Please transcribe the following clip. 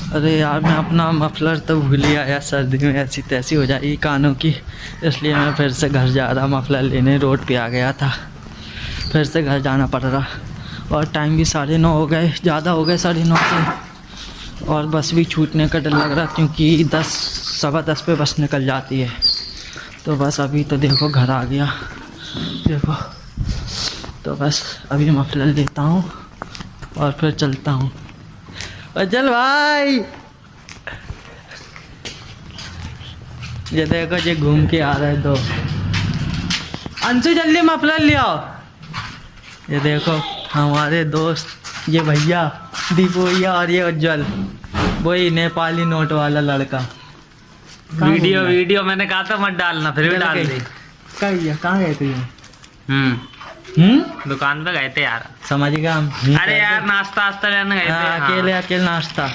अरे यार मैं अपना मफलर तो भूल ही आया, सर्दी में ऐसी तैसी हो जाएगी कानों की, इसलिए मैं फिर से घर जा रहा। मफलर लेने रोड पे आ गया था, फिर से घर जाना पड़ रहा। और टाइम भी 9:30 हो गए, ज़्यादा हो गए 9:30 से। और बस भी छूटने का डर लग रहा क्योंकि 10 सवा 10 पे बस निकल जाती है। तो बस अभी तो देखो घर आ गया, देखो। तो बस अभी मफलर लेता हूँ और फिर चलता हूँ। चल भाई, ये देखो ये घूम के आ रहे हैं दो। अंशु जल्दी मफलर ले आओ। ये देखो हमारे दोस्त, ये भैया दीपू भैया और ये उज्जवल, वही नेपाली नोट वाला लड़का। वीडियो मैंने कहा था मत डालना, फिर भी डाल दी। कहाँ गए थे? दुकान पे गए थे यार, समझ गया हम। अरे यार नाश्ता वास्ता लेने गए थे। अकेले नाश्ता।